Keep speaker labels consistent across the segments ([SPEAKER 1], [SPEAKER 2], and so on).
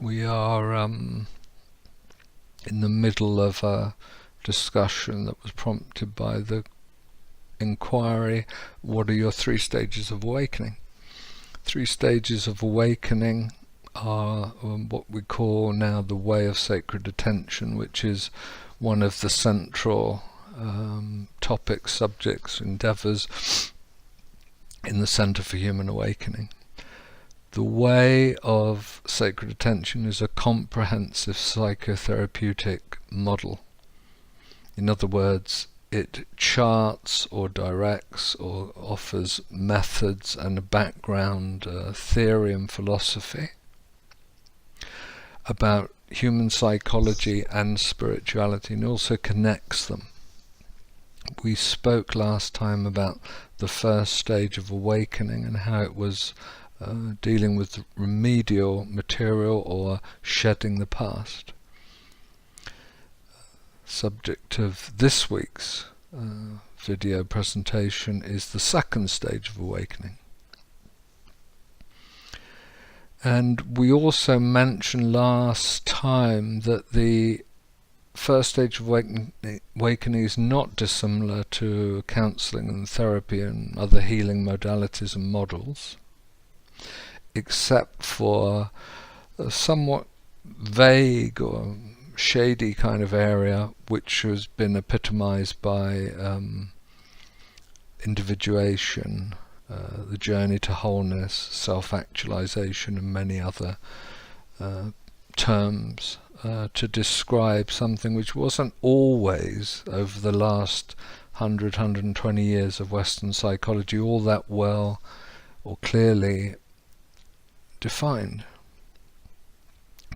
[SPEAKER 1] We are in the middle of a discussion that was prompted by the inquiry, what are your 3 stages of awakening? 3 stages of awakening are what we call now the way of sacred attention, which is one of the central topics, subjects, endeavours in the Centre for Human Awakening. The way of sacred attention is a comprehensive psychotherapeutic model. In other words, it charts or directs or offers methods and a background theory and philosophy about human psychology and spirituality, and also connects them. We spoke last time about the first stage of awakening and how it was dealing with remedial material or shedding the past. Subject of this week's video presentation is the second stage of awakening. And we also mentioned last time that the first stage of awakening is not dissimilar to counselling and therapy and other healing modalities and models, except for a somewhat vague or shady kind of area which has been epitomized by individuation, the journey to wholeness, self-actualization, and many other terms to describe something which wasn't always, over the last 120 years of Western psychology, all that well or clearly defined.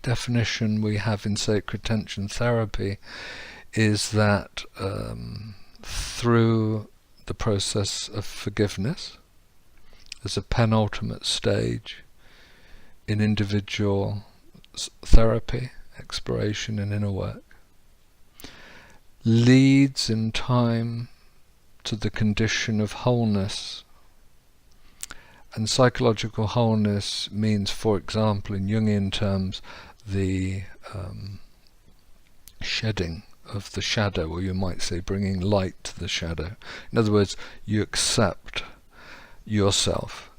[SPEAKER 1] Definition we have in sacred attention therapy is that through the process of forgiveness as a penultimate stage in individual therapy, exploration and inner work, leads in time to the condition of wholeness. And psychological wholeness means, for example, in Jungian terms, the shedding of the shadow, or you might say bringing light to the shadow. In other words, you accept yourself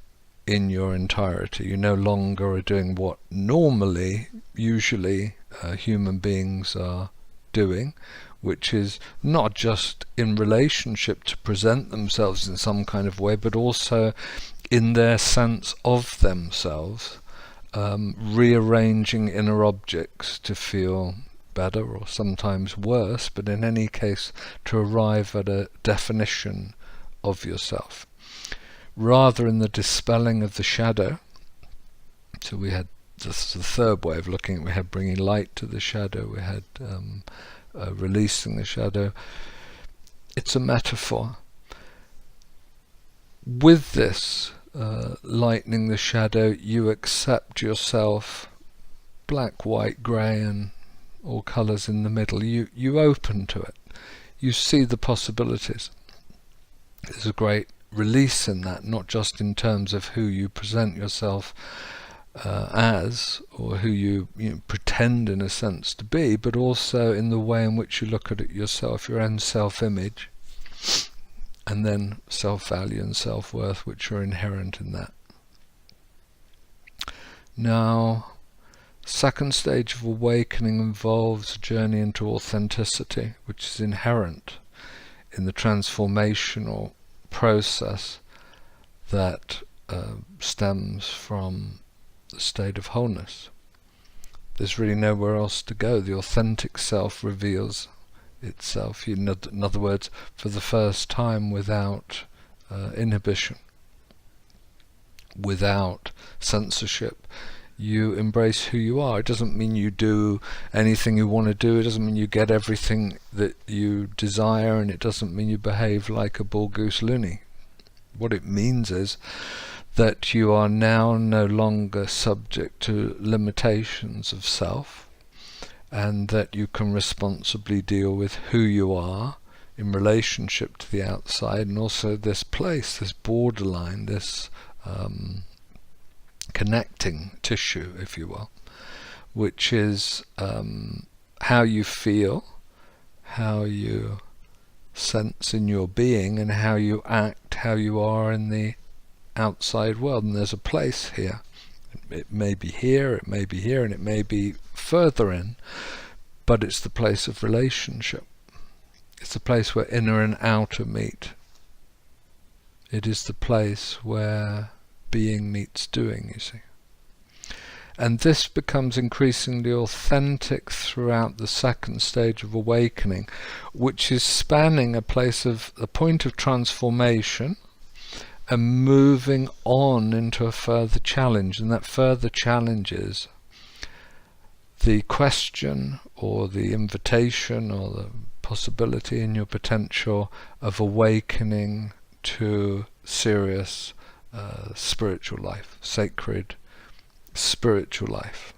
[SPEAKER 1] in your entirety. You no longer are doing what normally, usually, human beings are doing, which is not just in relationship to present themselves in some kind of way, but also in their sense of themselves, rearranging inner objects to feel better or sometimes worse, but in any case to arrive at a definition of yourself. Rather in the dispelling of the shadow, so we had the third way of looking at it, we had bringing light to the shadow, we had releasing the shadow. It's a metaphor. With this lightening the shadow, you accept yourself, black, white, grey and all colours in the middle. You open to it. You see the possibilities. There's a great release in that, not just in terms of who you present yourself as, or who you pretend in a sense to be, but also in the way in which you look at it yourself, your own self-image, and then self-value and self-worth, which are inherent in that. Now, second stage of awakening involves a journey into authenticity, which is inherent in the transformational process that stems from the state of wholeness. There's really nowhere else to go. The authentic self reveals itself, in other words, for the first time, without inhibition, without censorship. You embrace who you are. It doesn't mean you do anything you want to do, it doesn't mean you get everything that you desire, and it doesn't mean you behave like a bull goose loony. What it means is that you are now no longer subject to limitations of self, and that you can responsibly deal with who you are in relationship to the outside, and also this place, this borderline, this connecting tissue, if you will, which is how you feel, how you sense in your being, and how you act, how you are in the outside world. And there's a place here. It may be here, it may be here, and it may be further in, but it's the place of relationship. It's the place where inner and outer meet. It is the place where being meets doing, you see. And this becomes increasingly authentic throughout the second stage of awakening, which is spanning a point of transformation and moving on into a further challenge. And that further challenge is the question or the invitation or the possibility in your potential of awakening to serious spiritual life, sacred spiritual life.